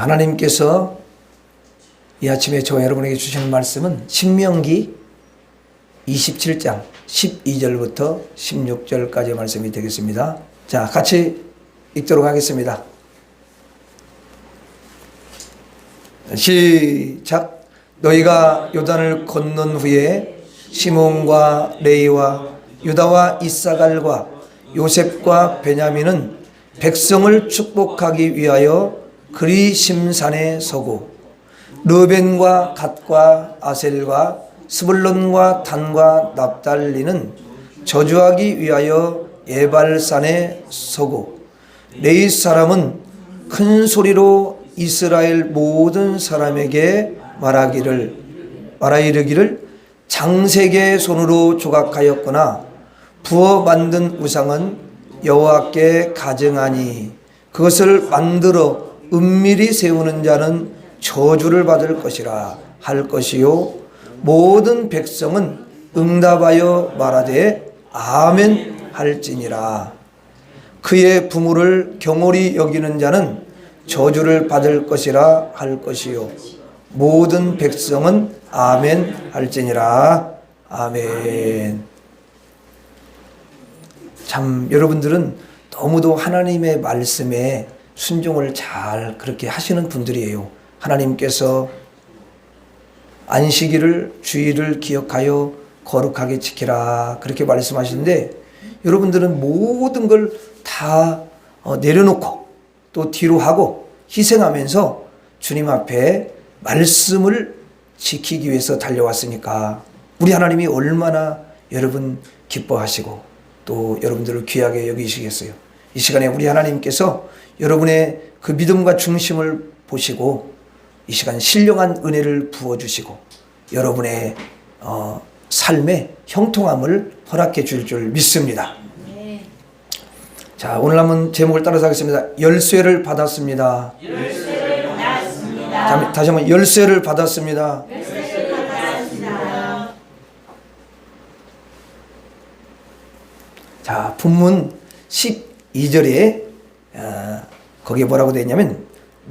하나님께서 이 아침에 저와 여러분에게 주시는 말씀은 신명기 27장 12절부터 16절까지의 말씀이 되겠습니다. 자, 같이 읽도록 하겠습니다. 시작. 너희가 요단을 건넌 후에 시몬과 레위와 유다와 이사갈과 요셉과 베냐민은 백성을 축복하기 위하여 그리심산에 서고 르벤과 갓과 아셀과 스불론과 단과 납달리는 저주하기 위하여 에발산에 서고 레위 사람은 큰 소리로 이스라엘 모든 사람에게 말하이르기를 장색의 손으로 조각하였거나 부어 만든 우상은 여호와께 가증하니 그것을 만들어 은밀히 세우는 자는 저주를 받을 것이라 할 것이요 모든 백성은 응답하여 말하되 아멘 할지니라. 그의 부모를 경홀히 여기는 자는 저주를 받을 것이라 할 것이요 모든 백성은 아멘 할지니라. 아멘. 참 여러분들은 너무도 하나님의 말씀에 순종을 잘 그렇게 하시는 분들이에요. 하나님께서 안식일을 주일을 기억하여 거룩하게 지키라 그렇게 말씀하시는데 여러분들은 모든 걸 다 내려놓고 또 뒤로 하고 희생하면서 주님 앞에 말씀을 지키기 위해서 달려왔으니까 우리 하나님이 얼마나 여러분 기뻐하시고 또 여러분들을 귀하게 여기시겠어요. 이 시간에 우리 하나님께서 여러분의 그 믿음과 중심을 보시고 이 시간 신령한 은혜를 부어주시고 여러분의 삶에 형통함을 허락해 줄 줄 믿습니다. 자, 오늘 한번 제목을 따라서 하겠습니다. 열쇠를 받았습니다. 열쇠를 받았습니다. 다시 한번 열쇠를 받았습니다. 열쇠를 받았습니다. 자, 본문 12절에 거기에 뭐라고 되어 있냐면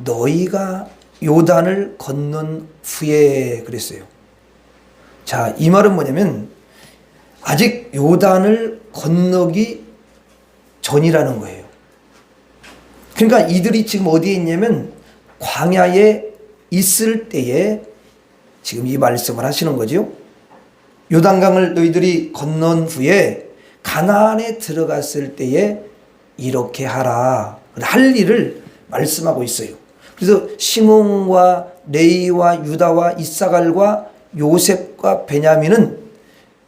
너희가 요단을 건넌 후에 그랬어요. 자, 이 말은 뭐냐면 아직 요단을 건너기 전이라는 거예요. 그러니까 이들이 지금 어디에 있냐면 광야에 있을 때에 지금 이 말씀을 하시는 거죠. 요단강을 너희들이 건넌 후에 가나안에 들어갔을 때에 이렇게 하라. 할 일을 말씀하고 있어요. 그래서 시몬과 레위와 유다와 이사갈과 요셉과 베냐민은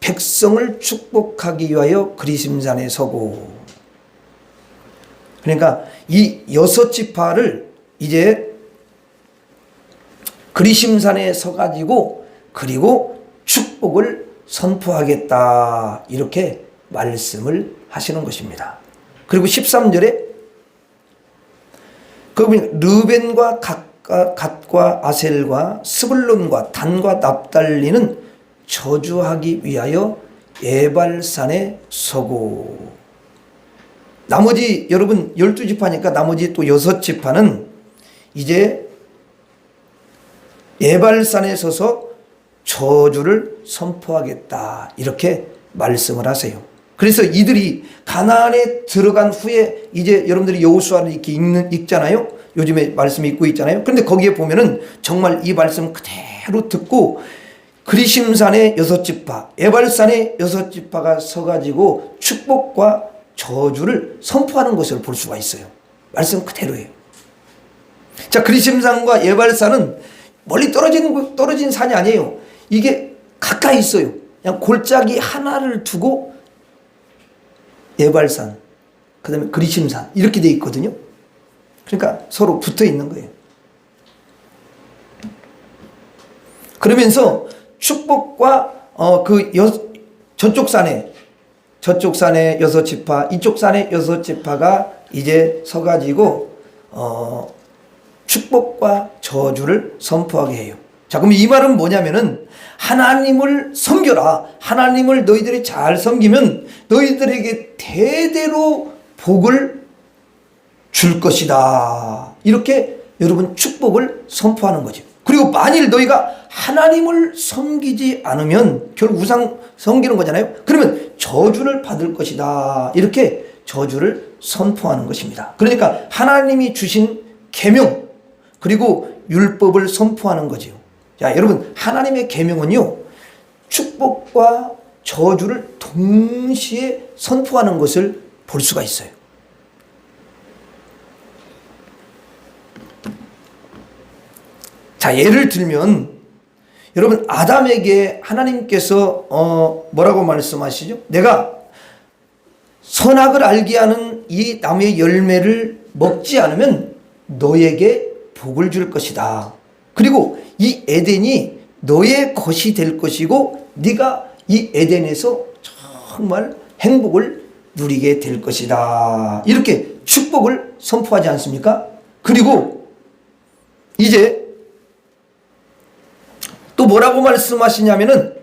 백성을 축복하기 위하여 그리심산에 서고 그러니까 이 6지파를 이제 그리심산에 서가지고 그리고 축복을 선포하겠다 이렇게 말씀을 하시는 것입니다. 그리고 13절에 거기 르벤과 갓과 아셀과 스불론과 단과 납달리는 저주하기 위하여 에발산에 서고 나머지 여러분 12지파니까 나머지 또 6지파는 이제 에발산에 서서 저주를 선포하겠다 이렇게 말씀을 하세요. 그래서 이들이 가나안에 들어간 후에 이제 여러분들이 여호수아를 이렇게 읽잖아요. 요즘에 말씀 읽고 있잖아요. 그런데 거기에 보면은 정말 이 말씀 그대로 듣고 그리심산의 6지파, 에발산의 6지파가 서가지고 축복과 저주를 선포하는 것을 볼 수가 있어요. 말씀 그대로예요. 자, 그리심산과 에발산은 멀리 떨어진 산이 아니에요. 이게 가까이 있어요. 그냥 골짜기 하나를 두고 에발산, 그 다음에 그리심산 이렇게 돼 있거든요. 그러니까 서로 붙어 있는 거예요. 그러면서 축복과 저쪽 산에 6지파, 이쪽 산에 6지파가 이제 서가지고 축복과 저주를 선포하게 해요. 자, 그럼 이 말은 뭐냐면은 하나님을 섬겨라. 하나님을 너희들이 잘 섬기면 너희들에게 대대로 복을 줄 것이다. 이렇게 여러분 축복을 선포하는 거죠. 그리고 만일 너희가 하나님을 섬기지 않으면 결국 우상 섬기는 거잖아요. 그러면 저주를 받을 것이다. 이렇게 저주를 선포하는 것입니다. 그러니까 하나님이 주신 계명 그리고 율법을 선포하는 거죠. 자, 여러분 하나님의 계명은요 축복과 저주를 동시에 선포하는 것을 볼 수가 있어요. 자, 예를 들면 여러분 아담에게 하나님께서 뭐라고 말씀하시죠? 내가 선악을 알게 하는 이 나무의 열매를 먹지 않으면 너에게 복을 줄 것이다. 그리고 이 에덴이 너의 것이 될 것이고 네가 이 에덴에서 정말 행복을 누리게 될 것이다. 이렇게 축복을 선포하지 않습니까? 그리고 이제 또 뭐라고 말씀하시냐면은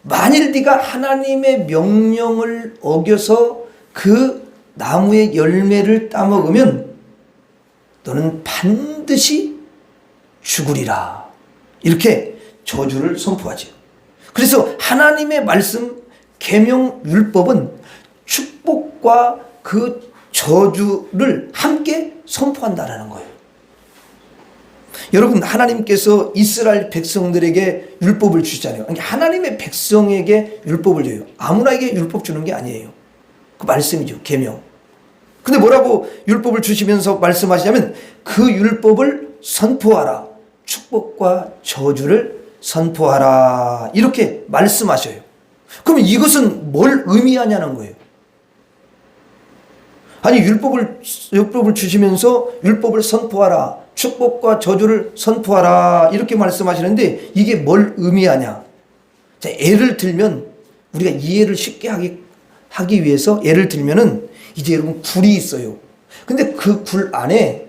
만일 네가 하나님의 명령을 어겨서 그 나무의 열매를 따먹으면 너는 반드시 죽으리라. 이렇게 저주를 선포하죠. 그래서 하나님의 말씀 계명 율법은 축복과 그 저주를 함께 선포한다라는 거예요. 여러분 하나님께서 이스라엘 백성들에게 율법을 주시잖아요. 하나님의 백성에게 율법을 줘요. 아무나에게 율법 주는 게 아니에요. 그 말씀이죠. 계명. 근데 뭐라고 율법을 주시면서 말씀하시냐면 그 율법을 선포하라. 축복과 저주를 선포하라. 이렇게 말씀하셔요. 그러면 이것은 뭘 의미하냐는 거예요. 아니 율법을 주시면서 율법을 선포하라. 축복과 저주를 선포하라. 이렇게 말씀하시는데 이게 뭘 의미하냐. 자, 예를 들면 우리가 이해를 쉽게 하기 위해서 예를 들면은 이제 여러분 굴이 있어요. 근데 그 굴 안에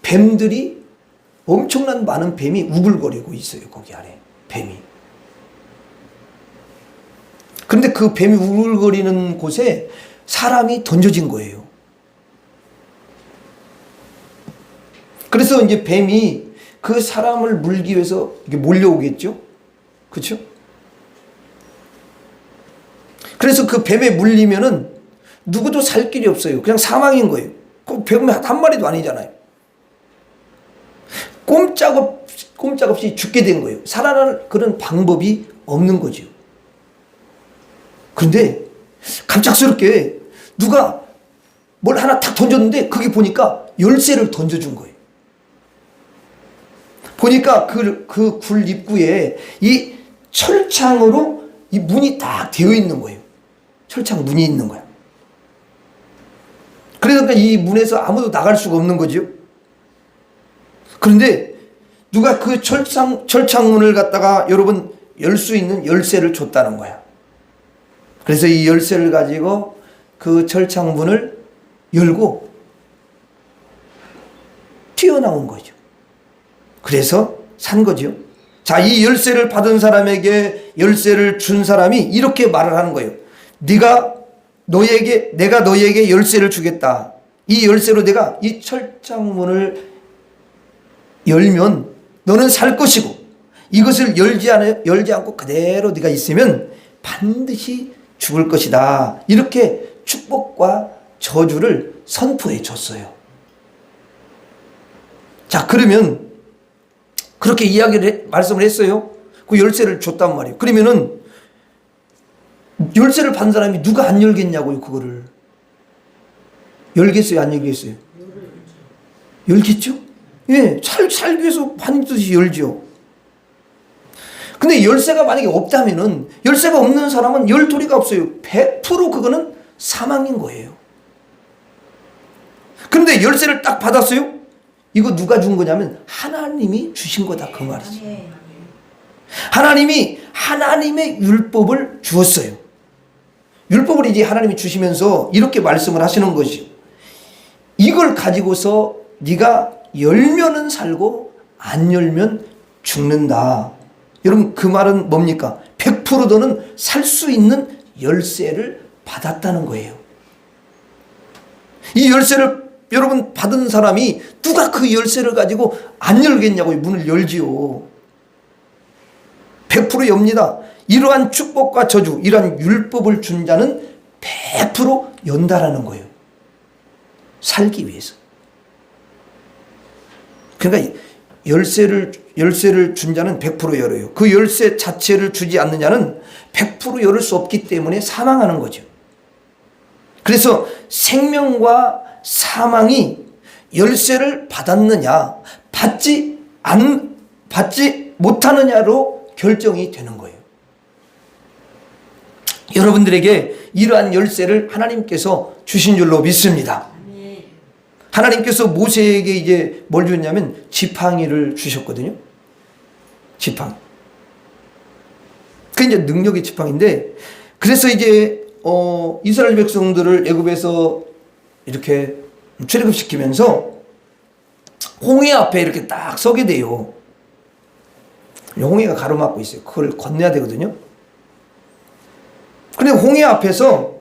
뱀들이 엄청난 많은 뱀이 우글거리고 있어요. 거기 안에 뱀이. 그런데 그 뱀이 우글거리는 곳에 사람이 던져진 거예요. 그래서 이제 뱀이 그 사람을 물기 위해서 이렇게 몰려오겠죠? 그렇죠? 그래서 그 뱀에 물리면은 누구도 살 길이 없어요. 그냥 사망인 거예요. 그 뱀이 한 마리도 아니잖아요. 꼼짝없이 죽게 된 거예요. 살아날 그런 방법이 없는 거죠. 그런데 갑작스럽게 누가 뭘 하나 탁 던졌는데 그게 보니까 열쇠를 던져준 거예요. 보니까 그 굴 입구에 이 철창으로 이 문이 딱 되어 있는 거예요. 철창 문이 있는 거야. 그러니까 이 문에서 아무도 나갈 수가 없는 거죠. 그런데 누가 그 철창문을 갖다가 여러분 열 수 있는 열쇠를 줬다는 거야. 그래서 이 열쇠를 가지고 그 철창문을 열고 튀어나온 거죠. 그래서 산 거죠. 자, 이 열쇠를 받은 사람에게 열쇠를 준 사람이 이렇게 말을 하는 거예요. 내가 너에게 열쇠를 주겠다. 이 열쇠로 내가 이 철창문을 열면 너는 살 것이고 이것을 열지 않고 그대로 네가 있으면 반드시 죽을 것이다. 이렇게 축복과 저주를 선포해 줬어요. 자, 그러면 그렇게 말씀을 했어요. 그 열쇠를 줬단 말이에요. 그러면은 열쇠를 받은 사람이 누가 안 열겠냐고요, 그거를. 열겠어요, 안 열겠어요? 열겠죠? 예, 살기 위해서 반드시 열죠. 근데 열쇠가 만약에 없다면은, 열쇠가 없는 사람은 열 도리가 없어요. 100% 그거는 사망인 거예요. 그런데 열쇠를 딱 받았어요? 이거 누가 준 거냐면 하나님이 주신 거다, 그 말이죠. 하나님이 하나님의 율법을 주었어요. 율법을 이제 하나님이 주시면서 이렇게 말씀을 하시는 것이죠. 이걸 가지고서 네가 열면은 살고 안 열면 죽는다. 여러분 그 말은 뭡니까? 100% 너는 살 수 있는 열쇠를 받았다는 거예요. 이 열쇠를 여러분 받은 사람이 누가 그 열쇠를 가지고 안 열겠냐고. 문을 열지요. 100% 엽니다. 이러한 축복과 저주, 이러한 율법을 준 자는 100% 연다라는 거예요. 살기 위해서. 그러니까 열쇠를 준 자는 100% 열어요. 그 열쇠 자체를 주지 않는 자는 100% 열을 수 없기 때문에 사망하는 거죠. 그래서 생명과 사망이 열쇠를 받았느냐, 받지 못하느냐로 결정이 되는 거예요. 여러분들에게 이러한 열쇠를 하나님께서 주신 줄로 믿습니다. 하나님께서 모세에게 이제 뭘 줬냐면 지팡이를 주셨거든요. 지팡이. 그게 이제 능력의 지팡이인데, 그래서 이제 이스라엘 백성들을 애굽에서 이렇게 출애굽시키면서 홍해 앞에 이렇게 딱 서게 돼요. 홍해가 가로막고 있어요. 그걸 건너야 되거든요. 근데 홍해 앞에서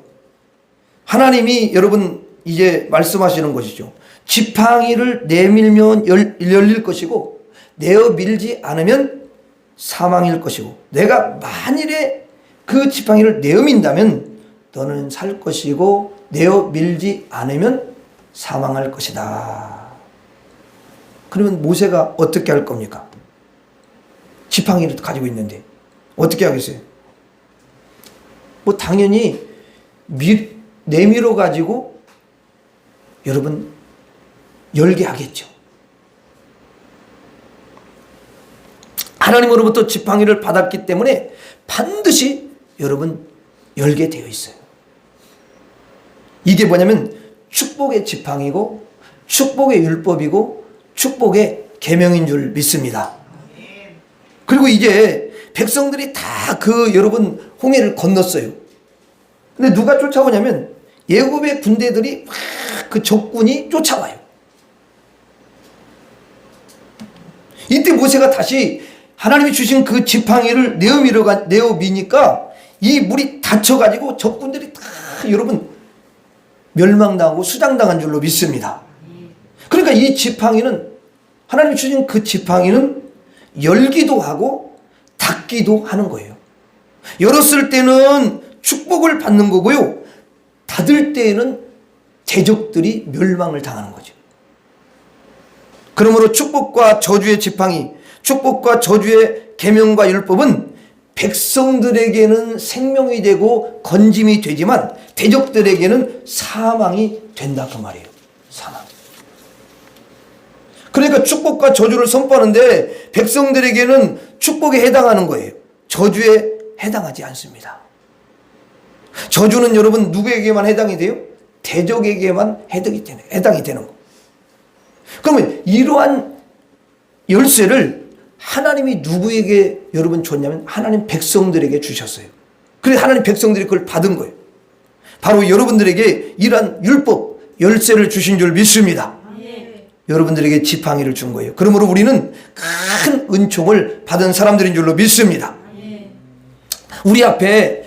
하나님이 여러분 이제 말씀하시는 것이죠. 지팡이를 내밀면 열릴 것이고 내어 밀지 않으면 사망일 것이고, 내가 만일에 그 지팡이를 내어 민다면 너는 살 것이고 내어 밀지 않으면 사망할 것이다. 그러면 모세가 어떻게 할 겁니까? 지팡이를 가지고 있는데 어떻게 하겠어요? 뭐 당연히 내밀어 가지고 여러분 열게 하겠죠. 하나님으로부터 지팡이를 받았기 때문에 반드시 여러분 열게 되어 있어요. 이게 뭐냐면 축복의 지팡이고 축복의 율법이고 축복의 계명인 줄 믿습니다. 그리고 이제 백성들이 다 그 여러분 홍해를 건넜어요. 근데 누가 쫓아오냐면 애굽의 군대들이 막 그 적군이 쫓아와요. 이때 모세가 다시 하나님이 주신 그 지팡이를 내어 미니까 이 물이 닫혀가지고 적군들이 다 여러분 멸망당하고 수장당한 줄로 믿습니다. 그러니까 이 지팡이는, 하나님이 주신 그 지팡이는 열기도 하고 닫기도 하는 거예요. 열었을 때는 축복을 받는 거고요, 닫을 때에는 대적들이 멸망을 당하는 거죠. 그러므로 축복과 저주의 지팡이, 축복과 저주의 계명과 율법은 백성들에게는 생명이 되고 건짐이 되지만 대적들에게는 사망이 된다 그 말이에요. 사망. 그러니까 축복과 저주를 선포하는데 백성들에게는 축복에 해당하는 거예요. 저주에 해당하지 않습니다. 저주는 여러분 누구에게만 해당이 돼요? 대적에게만 해당이 되는 거. 그러면 이러한 열쇠를 하나님이 누구에게 여러분 줬냐면 하나님 백성들에게 주셨어요. 그래서 하나님 백성들이 그걸 받은 거예요. 바로 여러분들에게 이러한 율법 열쇠를 주신 줄 믿습니다. 여러분들에게 지팡이를 준 거예요. 그러므로 우리는 큰 은총을 받은 사람들인 줄로 믿습니다. 우리 앞에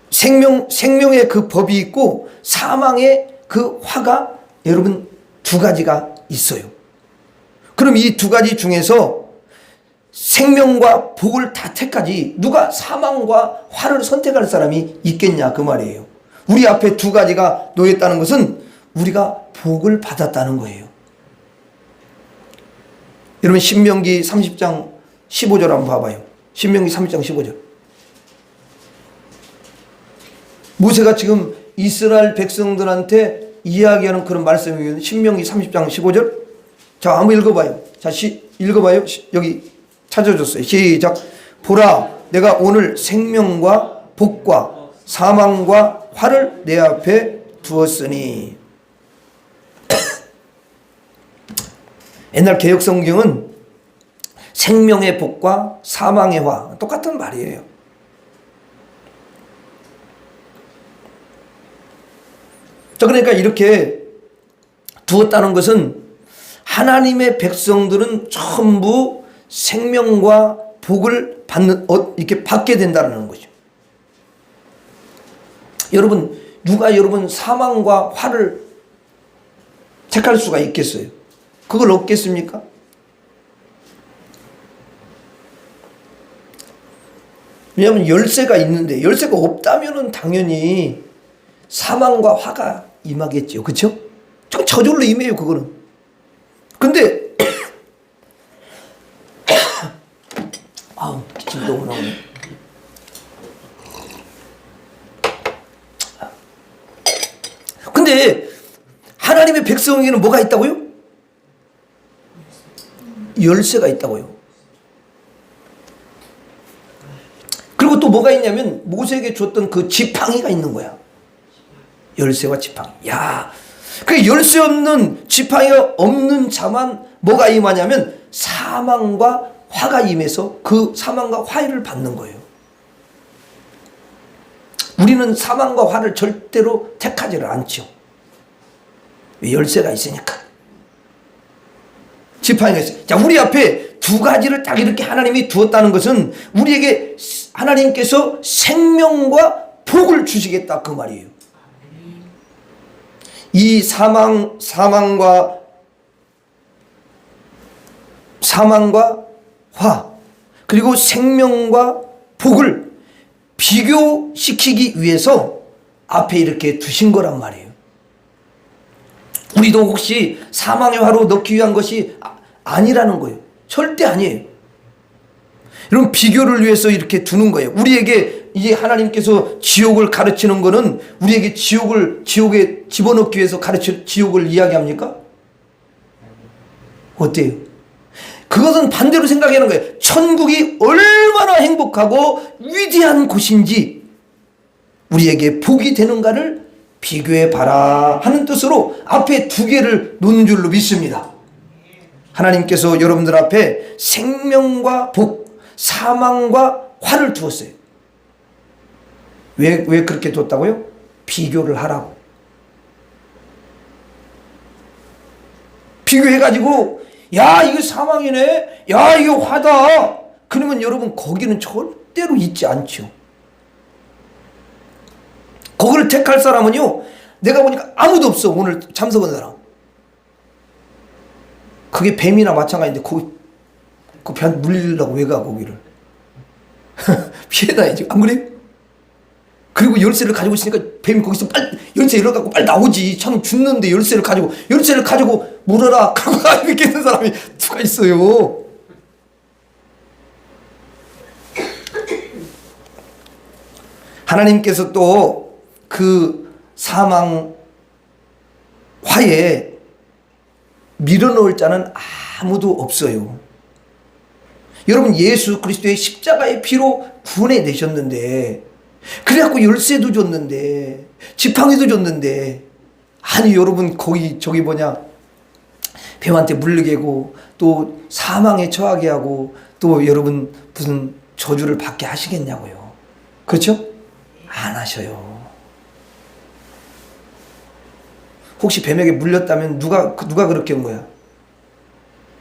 생명의 그 법이 있고 사망의 그 화가 여러분 두 가지가 있어요. 그럼 이 두 가지 중에서 생명과 복을 다 택하지 누가 사망과 화를 선택할 사람이 있겠냐 그 말이에요. 우리 앞에 두 가지가 놓였다는 것은 우리가 복을 받았다는 거예요. 여러분 신명기 30장 15절 한번 봐봐요. 신명기 30장 15절. 모세가 지금 이스라엘 백성들한테 이야기하는 그런 말씀이에요. 신명기 30장 15절. 자, 한번 읽어봐요. 자, 읽어봐요. 여기 찾아줬어요. 시작. 보라, 내가 오늘 생명과 복과 사망과 화를 내 앞에 두었으니. 옛날 개역 성경은 생명의 복과 사망의 화 똑같은 말이에요. 자, 그러니까 이렇게 두었다는 것은 하나님의 백성들은 전부 생명과 복을 이렇게 받게 된다는 거죠. 여러분, 누가 여러분 사망과 화를 택할 수가 있겠어요? 그걸 얻겠습니까? 왜냐하면 열쇠가 있는데 열쇠가 없다면 당연히 사망과 화가 임하겠죠. 그렇죠? 저절로 임해요. 그거는. 근데 아우 기침 너무 나오네. 근데 하나님의 백성에게는 뭐가 있다고요? 열쇠가 있다고요. 그리고 또 뭐가 있냐면 모세에게 줬던 그 지팡이가 있는 거야. 열쇠와 지팡이. 야, 그 열쇠 없는 지팡이가 없는 자만 뭐가 임하냐면 사망과 화가 임해서 그 사망과 화해를 받는 거예요. 우리는 사망과 화를 절대로 택하지를 않죠. 왜? 열쇠가 있으니까. 지팡이가 있어요. 자, 우리 앞에 두 가지를 딱 이렇게 하나님이 두었다는 것은 우리에게 하나님께서 생명과 복을 주시겠다 그 말이에요. 이 사망과 화 그리고 생명과 복을 비교시키기 위해서 앞에 이렇게 두신 거란 말이에요. 우리도 혹시 사망의 화로 넣기 위한 것이 아니라는 거예요. 절대 아니에요. 이런 비교를 위해서 이렇게 두는 거예요. 우리에게 이제 하나님께서 지옥을 가르치는 거는 우리에게 지옥에 집어넣기 위해서 지옥을 이야기합니까? 어때요? 그것은 반대로 생각하는 거예요. 천국이 얼마나 행복하고 위대한 곳인지 우리에게 복이 되는가를 비교해 봐라 하는 뜻으로 앞에 두 개를 놓은 줄로 믿습니다. 하나님께서 여러분들 앞에 생명과 복, 사망과 화를 두었어요. 왜 그렇게 뒀다고요? 비교를 하라고. 비교해가지고 야 이거 사망이네, 야 이거 화다, 그러면 여러분 거기는 절대로 있지 않죠. 거기를 택할 사람은요, 내가 보니까 아무도 없어. 오늘 참석한 사람. 그게 뱀이나 마찬가지인데 그 뱀 물리려고 왜 가 거기를. 피해다니지, 안 그래요? 그리고 열쇠를 가지고 있으니까 뱀이 거기서 빨리 열쇠 열어갖고 빨리 나오지. 참 죽는데 열쇠를 가지고 물어라 그러고 이렇게 있는 사람이 누가 있어요. 하나님께서 또 그 사망 화에 밀어넣을 자는 아무도 없어요. 여러분, 예수 그리스도의 십자가의 피로 구원해내셨는데, 그래갖고 열쇠도 줬는데, 지팡이도 줬는데, 아니 여러분 저기 뭐냐, 뱀한테 물리게고 또 사망에 처하게 하고 또 여러분 무슨 저주를 받게 하시겠냐고요. 그렇죠? 안 하셔요. 혹시 뱀에게 물렸다면 누가 그렇게 한 거야?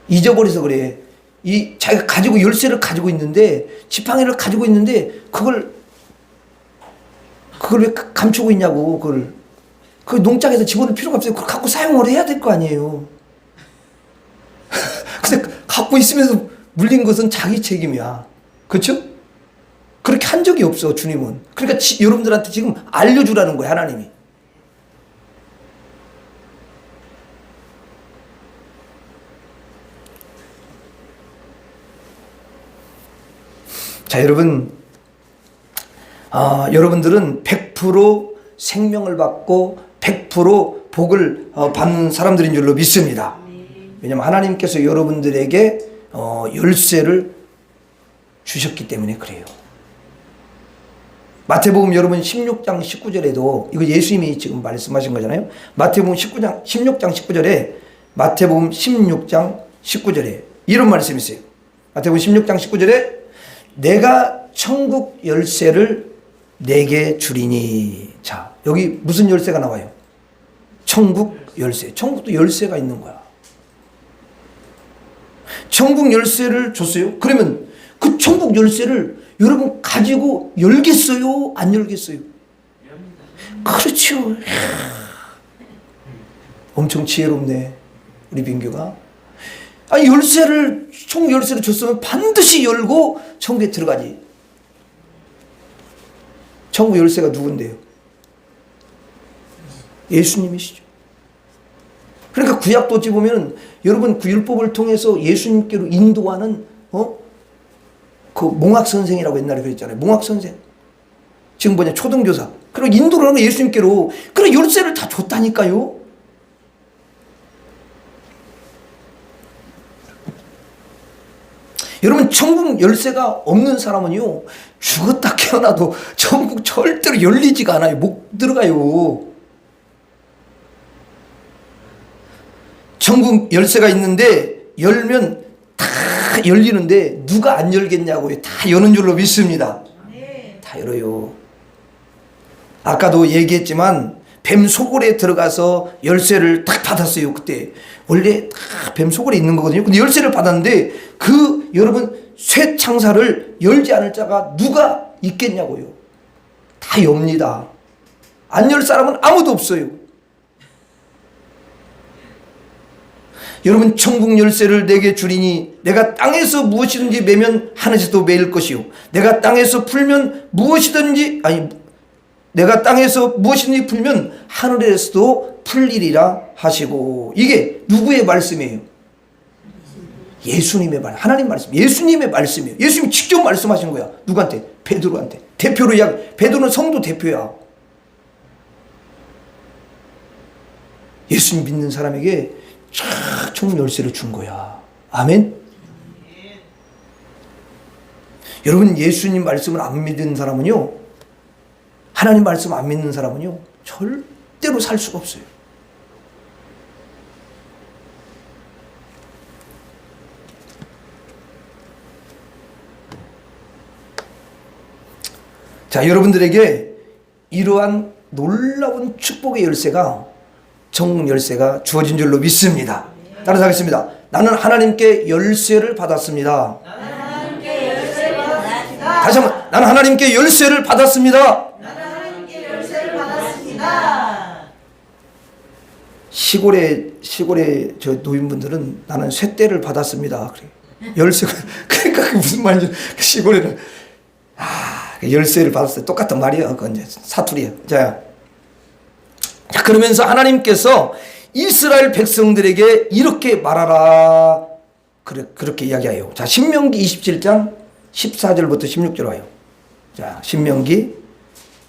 잊어버려서 그래. 자기가 가지고 열쇠를 가지고 있는데, 지팡이를 가지고 있는데 그걸 왜 감추고 있냐고. 그 농장에서 집어넣을 필요가 없어요. 그걸 갖고 사용을 해야 될 거 아니에요. 근데 갖고 있으면서 물린 것은 자기 책임이야. 그렇죠? 그렇게 한 적이 없어, 주님은. 그러니까 여러분들한테 지금 알려주라는 거야, 하나님이. 자, 여러분, 여러분들은 100% 생명을 받고 100% 복을 받는 사람들인 줄로 믿습니다. 왜냐하면 하나님께서 여러분들에게 열쇠를 주셨기 때문에 그래요. 마태복음 여러분 16장 19절에도, 이거 예수님이 지금 말씀하신 거잖아요. 마태복음 16장 19절에, 마태복음 16장 19절에 이런 말씀이 있어요. 마태복음 16장 19절에 내가 천국 열쇠를 내게 주리니. 자, 여기 무슨 열쇠가 나와요? 천국 열쇠. 천국도 열쇠가 있는 거야. 천국 열쇠를 줬어요. 그러면 그 천국 열쇠를 여러분 가지고 열겠어요? 안 열겠어요? 그렇죠. 이야. 엄청 지혜롭네 우리 민규가. 아니 열쇠를 총 열쇠를 줬으면 반드시 열고 천국에 들어가지. 천국 열쇠가 누군데요? 예수님이시죠. 그러니까 구약도 어찌 보면 여러분 그 율법을 통해서 예수님께로 인도하는 그 몽학 선생이라고 옛날에 그랬잖아요. 몽학 선생. 지금 뭐냐 초등교사. 그리고 인도를 하는 예수님께로. 그래 열쇠를 다 줬다니까요. 여러분 천국 열쇠가 없는 사람은요 죽었다 깨어나도 천국 절대로 열리지가 않아요. 못 들어가요. 천국 열쇠가 있는데 열면 다 열리는데 누가 안 열겠냐고요. 다 여는 줄로 믿습니다. 다 열어요. 아까도 얘기했지만 뱀 소굴에 들어가서 열쇠를 딱 받았어요. 그때 원래 다 뱀 소굴에 있는 거거든요. 근데 열쇠를 받았는데 그 여러분 쇠 창사를 열지 않을 자가 누가 있겠냐고요. 다 엽니다. 안 열 사람은 아무도 없어요. 여러분 천국 열쇠를 내게 주리니 내가 땅에서 무엇이든지 매면 하늘에서도 매일 것이요 내가 땅에서 풀면 무엇이든지 내가 땅에서 무엇이든지 풀면 하늘에서도 풀리리라 하시고. 이게 누구의 말씀이에요? 예수님의 말, 하나님 말씀, 예수님의 말씀이에요. 예수님이 직접 말씀하신 거야. 누구한테? 베드로한테. 대표로 베드로는 성도 대표야. 예수님 믿는 사람에게 천국 열쇠를 준 거야. 아멘. 여러분 예수님 말씀을 안 믿는 사람은요, 하나님 말씀 안 믿는 사람은요 절대로 살 수가 없어요. 자, 여러분들에게 이러한 놀라운 축복의 열쇠가, 천국 열쇠가 주어진 줄로 믿습니다. 따라서 하겠습니다. 나는 하나님께 열쇠를 받았습니다. 다시 한번, 나는 하나님께 열쇠를 받았습니다. 시골에 저 노인분들은 나는 쇳대를 받았습니다. 그래. 열쇠가 그러니까 그게 무슨 말인지 시골에는 열쇠를 받았어요. 똑같은 말이야. 그건 이제 사투리야. 자, 그러면서 하나님께서 이스라엘 백성들에게 이렇게 말하라. 그렇게 이야기해요. 자, 신명기 27장 14절부터 16절 와요. 자, 신명기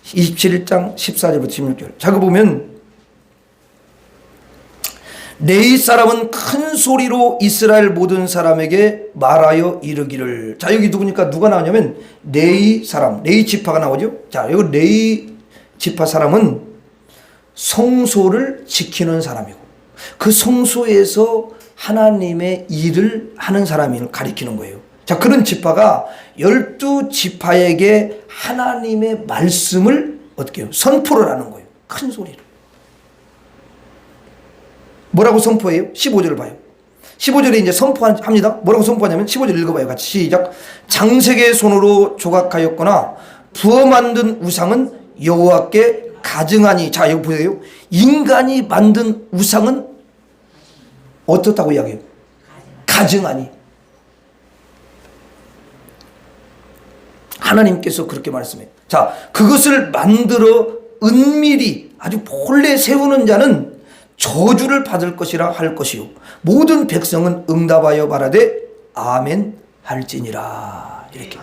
27장 14절부터 16절. 자, 그 보면 레위 사람은 큰 소리로 이스라엘 모든 사람에게 말하여 이르기를. 자, 여기 누구니까 누가 나오냐면 레위 사람, 레위 지파가 나오죠. 자, 여기 레위 지파 사람은 성소를 지키는 사람이고 그 성소에서 하나님의 일을 하는 사람을 가리키는 거예요. 자, 그런 지파가 12지파에게 하나님의 말씀을 어떻게 해요? 선포를 하는 거예요. 큰 소리로. 뭐라고 선포해요? 15절을 봐요. 15절에 이제 선포합니다. 뭐라고 선포하냐면 15절 읽어봐요. 같이 시작. 장색의 손으로 조각하였거나 부어 만든 우상은 여호와께 가증하니. 자, 여기 보세요. 인간이 만든 우상은 어떻다고 이야기해요? 가증하니. 하나님께서 그렇게 말씀해요. 자, 그것을 만들어 은밀히 아주 본래 세우는 자는 저주를 받을 것이라 할 것이요 모든 백성은 응답하여 말하되 아멘 할지니라. 이렇게.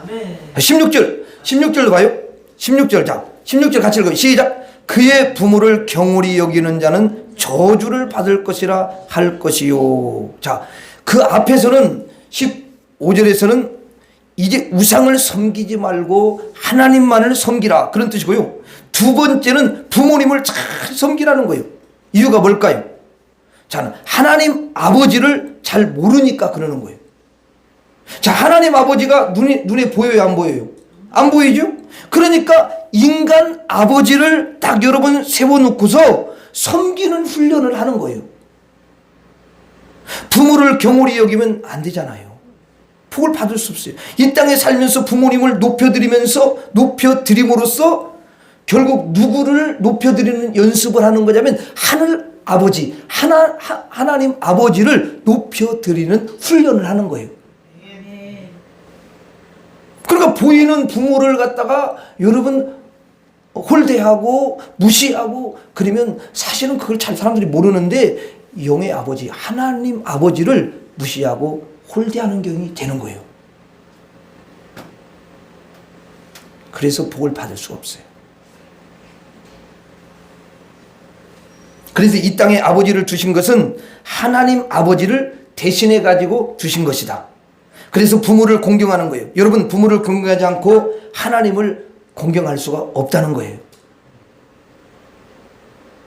16절도 봐요. 16절. 자, 16절 같이 읽어요. 시작. 그의 부모를 경홀히 여기는 자는 저주를 받을 것이라 할 것이요. 자, 그 앞에서는 15절에서는 이제 우상을 섬기지 말고 하나님만을 섬기라, 그런 뜻이고요. 두 번째는 부모님을 잘 섬기라는 거예요. 이유가 뭘까요? 자, 하나님 아버지를 잘 모르니까 그러는 거예요. 자, 하나님 아버지가 눈에 보여요, 안 보여요? 안 보이죠? 그러니까 인간 아버지를 딱 여러분 세워놓고서 섬기는 훈련을 하는 거예요. 부모를 경홀히 여기면 안 되잖아요. 복을 받을 수 없어요. 이 땅에 살면서 부모님을 높여드림으로써 결국 누구를 높여드리는 연습을 하는 거냐면 하늘 아버지, 하나님 아버지를 높여드리는 훈련을 하는 거예요. 그러니까 보이는 부모를 갖다가 여러분 홀대하고 무시하고 그러면 사실은 그걸 잘 사람들이 모르는데 영의 아버지, 하나님 아버지를 무시하고 홀대하는 경이 되는 거예요. 그래서 복을 받을 수가 없어요. 그래서 이 땅에 아버지를 주신 것은 하나님 아버지를 대신해 가지고 주신 것이다. 그래서 부모를 공경하는 거예요. 여러분, 부모를 공경하지 않고 하나님을 공경할 수가 없다는 거예요.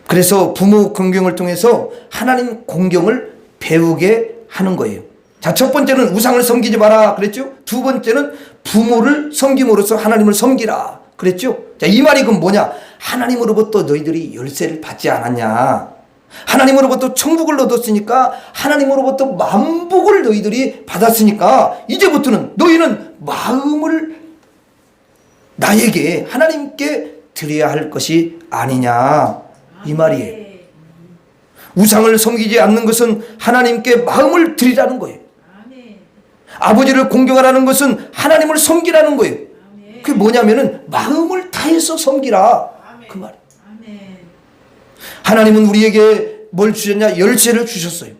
그래서 부모 공경을 통해서 하나님 공경을 배우게 하는 거예요. 자, 첫 번째는 우상을 섬기지 마라 그랬죠. 두 번째는 부모를 섬김으로써 하나님을 섬기라 그랬죠. 자, 이 말이 그럼 뭐냐? 하나님으로부터 너희들이 열쇠를 받지 않았냐? 하나님으로부터 천국을 얻었으니까, 하나님으로부터 만복을 너희들이 받았으니까 이제부터는 너희는 마음을 나에게, 하나님께 드려야 할 것이 아니냐, 이 말이에요. 우상을 섬기지 않는 것은 하나님께 마음을 드리라는 거예요. 아버지를 공경하라는 것은 하나님을 섬기라는 거예요. 그게 뭐냐면은 마음을 다해서 섬기라, 그 말이에요. 하나님은 우리에게 뭘 주셨냐? 열쇠를 주셨어요.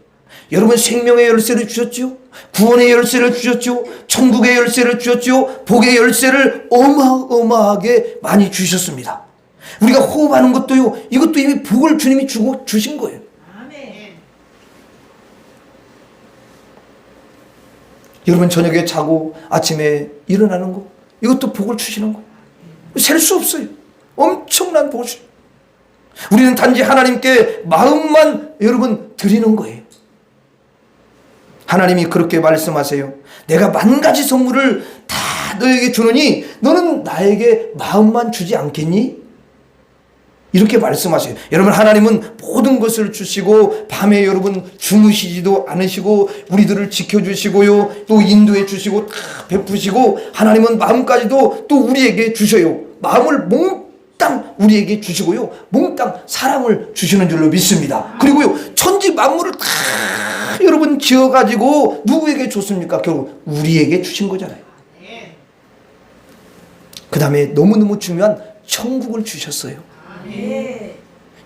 여러분, 생명의 열쇠를 주셨죠? 구원의 열쇠를 주셨죠? 천국의 열쇠를 주셨죠? 복의 열쇠를 어마어마하게 많이 주셨습니다. 우리가 호흡하는 것도요, 이것도 이미 복을 주님이 주신 거예요. 여러분, 저녁에 자고 아침에 일어나는 거, 이것도 복을 주시는 거예요. 셀 수 없어요. 엄청난 복을 주시는 거예요. 우리는 단지 하나님께 마음만 여러분 드리는 거예요. 하나님이 그렇게 말씀하세요. 내가 만 가지 선물을 다 너에게 주느니 너는 나에게 마음만 주지 않겠니? 이렇게 말씀하세요. 여러분, 하나님은 모든 것을 주시고 밤에 여러분 주무시지도 않으시고 우리들을 지켜주시고요, 또 인도해 주시고 다 베푸시고, 하나님은 마음까지도 또 우리에게 주셔요. 마음을 몽땅 우리에게 주시고요, 몽땅 사랑을 주시는 줄로 믿습니다. 그리고요, 천지 만물을 다 여러분 지어가지고 누구에게 줬습니까? 결국 우리에게 주신 거잖아요. 그 다음에 너무너무 중요한 천국을 주셨어요.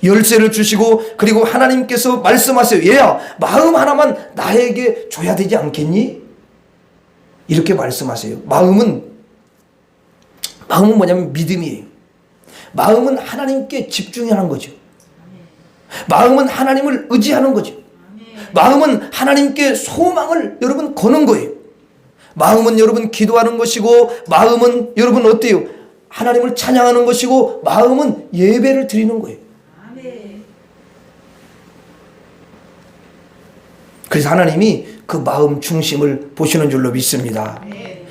열쇠를 주시고, 그리고 하나님께서 말씀하세요. 얘야, 마음 하나만 나에게 줘야 되지 않겠니? 이렇게 말씀하세요. 마음은 뭐냐면 믿음이에요. 마음은 하나님께 집중하는 거죠. 마음은 하나님을 의지하는 거죠. 마음은 하나님께 소망을 여러분 거는 거예요. 마음은 여러분 기도하는 것이고, 마음은 여러분 어때요? 하나님을 찬양하는 것이고, 마음은 예배를 드리는 거예요. 그래서 하나님이 그 마음 중심을 보시는 줄로 믿습니다.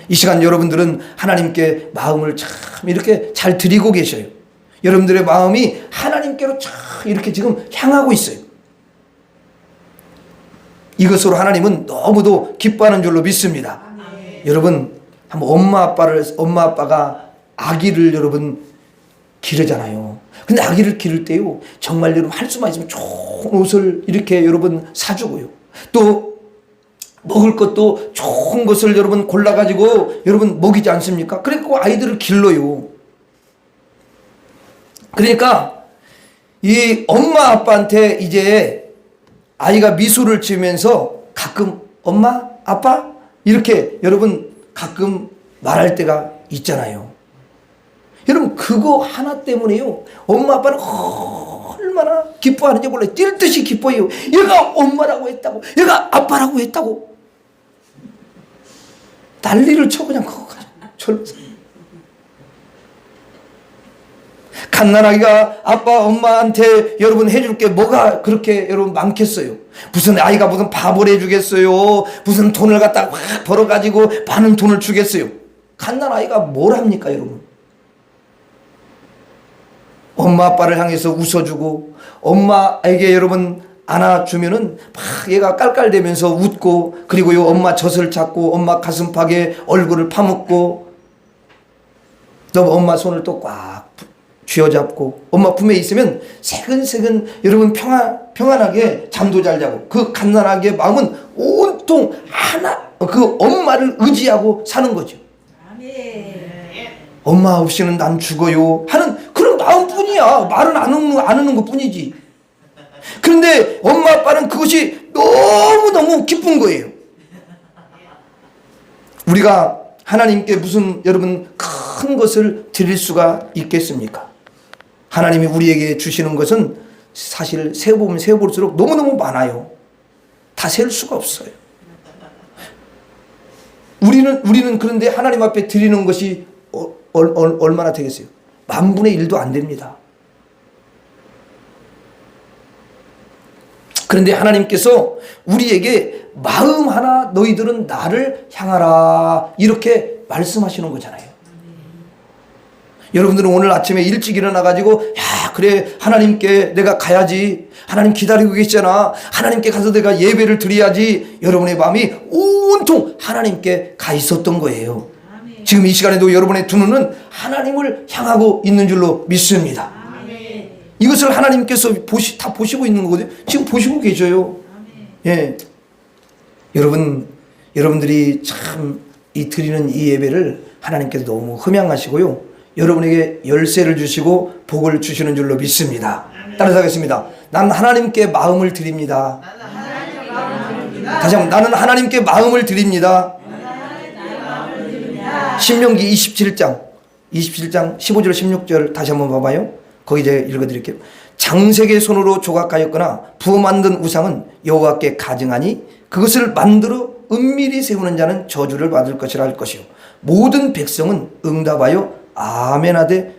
이 시간 여러분들은 하나님께 마음을 참 이렇게 잘 드리고 계셔요. 여러분들의 마음이 하나님께로 참 이렇게 지금 향하고 있어요. 이것으로 하나님은 너무도 기뻐하는 줄로 믿습니다. 여러분, 한번 엄마 아빠가 아기를 여러분 기르잖아요. 근데 아기를 기를 때요, 정말 여러분 할 수만 있으면 좋은 옷을 이렇게 여러분 사주고요, 또 먹을 것도 좋은 것을 여러분 골라가지고 여러분 먹이지 않습니까? 그리고 아이들을 길러요. 그러니까 이 엄마 아빠한테 이제 아이가 미소를 지으면서 가끔 엄마 아빠 이렇게 여러분 가끔 말할 때가 있잖아요. 여러분, 그거 하나 때문에요, 엄마 아빠는 얼마나 기뻐하는지 몰라요. 뛸 듯이 기뻐해요. 얘가 엄마라고 했다고, 얘가 아빠라고 했다고 난리를 쳐. 그냥 그거 가지고 갓난아기가 아빠 엄마한테 여러분 해줄 게 뭐가 그렇게 여러분 많겠어요? 무슨 아이가 무슨 밥을 해주겠어요? 무슨 돈을 갖다가 확 벌어가지고 많은 돈을 주겠어요? 갓난아이가 뭘 합니까 여러분? 엄마 아빠를 향해서 웃어주고, 엄마에게 여러분 안아주면은 막 얘가 깔깔대면서 웃고, 그리고 요 엄마 젖을 잡고 엄마 가슴팍에 얼굴을 파묻고, 또 엄마 손을 또 꽉 쥐어잡고 엄마 품에 있으면 새근새근 여러분 평안하게 잠도 잘 자고 그 갓난아기의 마음은 온통 하나 그 엄마를 의지하고 사는 거죠. 엄마 없이는 난 죽어요 하는 그런 마음뿐이야. 말은 안 하는 것뿐이지. 그런데 엄마 아빠는 그것이 너무너무 기쁜 거예요. 우리가 하나님께 무슨 여러분 큰 것을 드릴 수가 있겠습니까? 하나님이 우리에게 주시는 것은 사실 세어보면 세어볼수록 너무너무 많아요. 다 셀 수가 없어요. 우리는 그런데 하나님 앞에 드리는 것이 얼마나 되겠어요? 10,000분의 1도 안 됩니다. 그런데 하나님께서 우리에게 마음 하나 너희들은 나를 향하라 이렇게 말씀하시는 거잖아요. 여러분들은 오늘 아침에 일찍 일어나가지고 야 그래 하나님께 내가 가야지, 하나님 기다리고 계시잖아, 하나님께 가서 내가 예배를 드려야지, 여러분의 마음이 온통 하나님께 가 있었던 거예요. 지금 이 시간에도 여러분의 두 눈은 하나님을 향하고 있는 줄로 믿습니다. 이것을 하나님께서 다 보시고 있는 거거든요. 지금 보시고 계셔요. 예. 여러분들이 참 드리는 이 예배를 하나님께서 너무 흠양하시고요. 여러분에게 열쇠를 주시고 복을 주시는 줄로 믿습니다. 따라서 하겠습니다. 나는 하나님께 마음을 드립니다. 다시 한번 나는 하나님께 마음을 드립니다. 신명기 27장 15절 16절 다시 한번 봐봐요. 거기 제가 읽어드릴게요. 장색의 손으로 조각하였거나 부어 만든 우상은 여호와께 가증하니 그것을 만들어 은밀히 세우는 자는 저주를 받을 것이라 할 것이요 모든 백성은 응답하여 아멘하되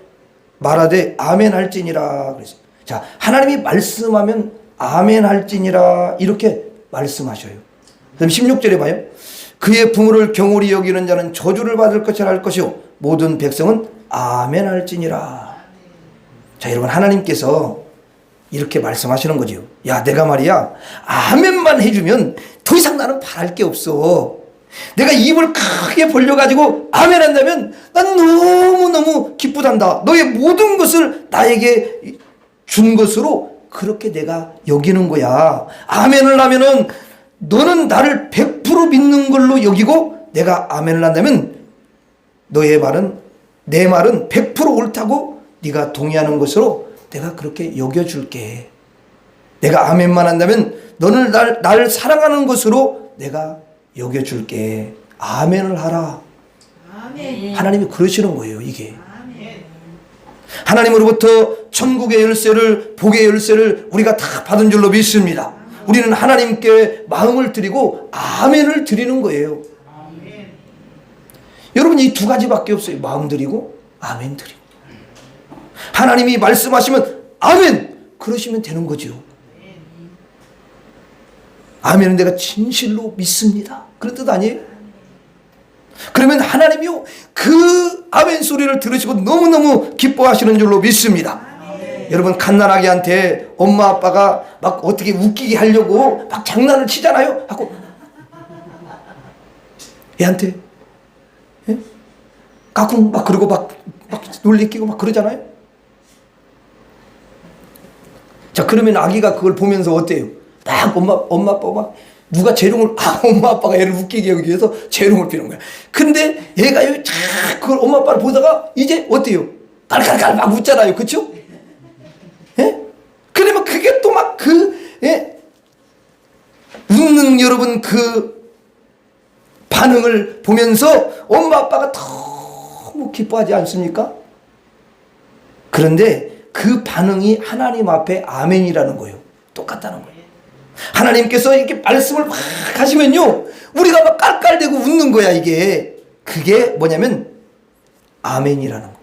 말하되 아멘할지니라 그랬어요. 자, 하나님이 말씀하면 아멘할지니라 이렇게 말씀하셔요. 그럼 16절에 봐요. 그의 부모를 경홀히 여기는 자는 저주를 받을 것이라 할 것이요 모든 백성은 아멘할지니라. 자, 여러분 하나님께서 이렇게 말씀하시는 거죠. 야, 내가 말이야 아멘만 해주면 더 이상 나는 바랄 게 없어. 내가 입을 크게 벌려가지고 아멘 한다면 난 너무너무 기쁘단다. 너의 모든 것을 나에게 준 것으로 그렇게 내가 여기는 거야. 아멘을 하면은 너는 나를 100% 믿는 걸로 여기고 내가 아멘을 한다면 너의 말은 내 말은 100% 옳다고 네가 동의하는 것으로 내가 그렇게 여겨줄게. 내가 아멘만 한다면 너는 날 사랑하는 것으로 내가 여겨줄게. 아멘을 하라. 아멘. 하나님이 그러시는 거예요. 이게 아멘. 하나님으로부터 천국의 열쇠를 복의 열쇠를 우리가 다 받은 줄로 믿습니다. 우리는 하나님께 마음을 드리고 아멘을 드리는 거예요. 아멘. 여러분 이 두 가지밖에 없어요. 마음 드리고 아멘 드리고. 하나님이 말씀하시면 아멘 그러시면 되는 거죠. 아멘은 내가 진실로 믿습니다. 그런 뜻 아니에요? 그러면 하나님이요 그 아멘 소리를 들으시고 너무너무 기뻐하시는 줄로 믿습니다. 여러분 갓난아기한테 엄마 아빠가 막 어떻게 웃기게 하려고 막 장난을 치잖아요. 하고 애한테 예? 까꿍 막 그러고 막 놀리키고 막 그러잖아요. 자, 그러면 아기가 그걸 보면서 어때요? 막 엄마 아빠가 막 누가 재롱을 엄마 아빠가 애를 웃기게 하기 위해서 재롱을 피는 거야. 근데 얘가요 그걸 엄마 아빠를 보다가 이제 어때요? 깔깔깔 막 웃잖아요. 그렇죠? 예? 그러면 그게 또 막 웃는 여러분 그 반응을 보면서 엄마 아빠가 너무 기뻐하지 않습니까? 그런데 그 반응이 하나님 앞에 아멘이라는 거예요. 똑같다는 거예요. 하나님께서 이렇게 말씀을 막 하시면요 우리가 막 깔깔대고 웃는 거야. 그게 뭐냐면 아멘이라는 거.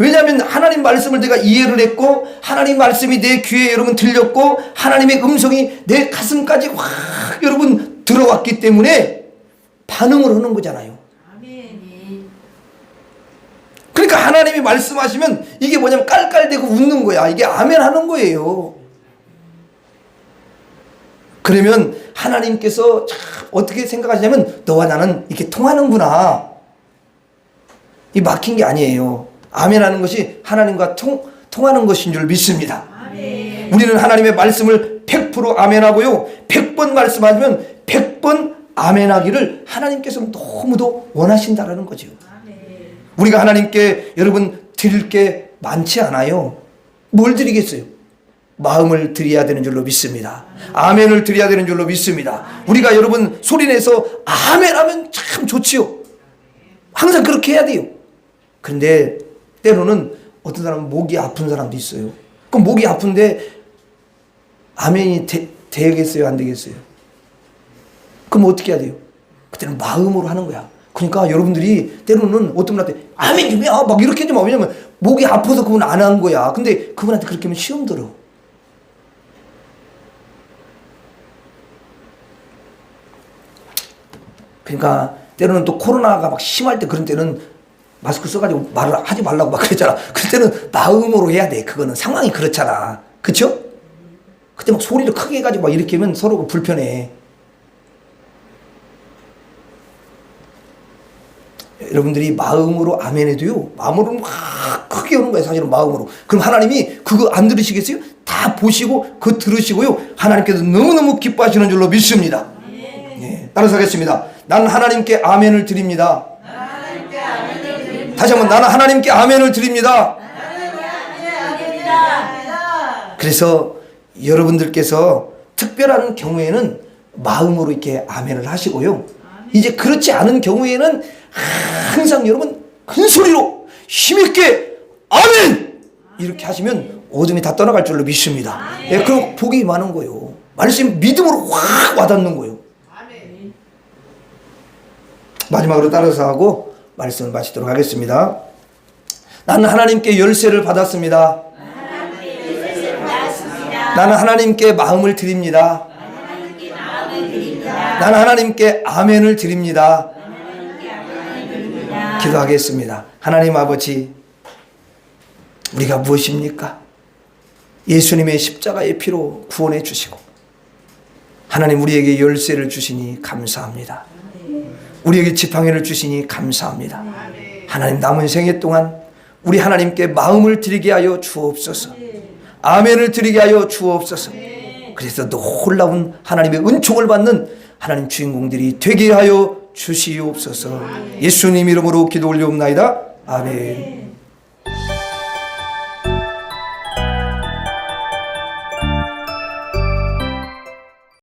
왜냐하면 하나님 말씀을 내가 이해를 했고 하나님 말씀이 내 귀에 여러분 들렸고 하나님의 음성이 내 가슴까지 확 여러분 들어왔기 때문에 반응을 하는 거잖아요. 그러니까 하나님이 말씀하시면 이게 뭐냐면 깔깔대고 웃는 거야. 이게 아멘 하는 거예요. 그러면 하나님께서 참 어떻게 생각하시냐면 너와 나는 이렇게 통하는구나. 이 막힌 게 아니에요. 아멘하는 것이 하나님과 통하는 것인 줄 믿습니다. 우리는 하나님의 말씀을 100% 아멘하고요, 100번 말씀하면 100번 아멘하기를 하나님께서 너무도 원하신다라는 거죠. 우리가 하나님께 여러분 드릴 게 많지 않아요. 뭘 드리겠어요? 마음을 드려야 되는 줄로 믿습니다. 아멘을 드려야 되는 줄로 믿습니다. 우리가 여러분 소리내서 아멘하면 참 좋지요. 항상 그렇게 해야 돼요. 그런데 때로는 어떤 사람은 목이 아픈 사람도 있어요. 그럼 목이 아픈데 아멘이 되겠어요, 안 되겠어요? 그럼 어떻게 해야 돼요? 그때는 마음으로 하는 거야. 그러니까 여러분들이 때로는 어떤 분한테 아멘 좀 해, 막 이렇게 하지 마. 왜냐면 목이 아파서 그분 안 한 거야. 근데 그분한테 그렇게 하면 시험 들어. 그러니까 때로는 또 코로나가 막 심할 때, 그런 때는 마스크 써가지고 말을 하지 말라고 막 그랬잖아. 그때는 마음으로 해야 돼. 그거는 상황이 그렇잖아. 그쵸? 그때 막 소리를 크게 해가지고 막 이렇게 하면 서로 불편해. 여러분들이 마음으로 아멘 해도요, 마음으로 막 크게 오는 거예요. 사실은 마음으로. 그럼 하나님이 그거 안 들으시겠어요? 다 보시고 그거 들으시고요, 하나님께서 너무너무 기뻐하시는 줄로 믿습니다. 예, 따라서 하겠습니다. 나는 하나님께 아멘을 드립니다. 다시 한번, 나는 하나님께 아멘을 드립니다. 그래서 여러분들께서 특별한 경우에는 마음으로 이렇게 아멘을 하시고요, 이제 그렇지 않은 경우에는 항상 여러분 큰 소리로 힘있게 아멘 이렇게 하시면 어둠이 다 떠나갈 줄로 믿습니다. 예, 그럼 복이 많은 거예요. 말씀이 믿음으로 확 와닿는 거예요. 마지막으로 따라서 하고 말씀을 마치도록 하겠습니다. 나는 하나님께 열쇠를 받았습니다. 나는 하나님께 마음을 드립니다. 나는 하나님께 아멘을 드립니다. 기도하겠습니다. 하나님 아버지, 우리가 무엇입니까? 예수님의 십자가의 피로 구원해 주시고 하나님 우리에게 열쇠를 주시니 감사합니다. 우리에게 지팡이를 주시니 감사합니다. 하나님 남은 생애 동안 우리 하나님께 마음을 드리게 하여 주옵소서. 아멘을 드리게 하여 주옵소서. 그래서 놀라운 하나님의 은총을 받는 하나님 주인공들이 되게 하여 주시옵소서. 예수님 이름으로 기도 올리옵나이다. 아멘.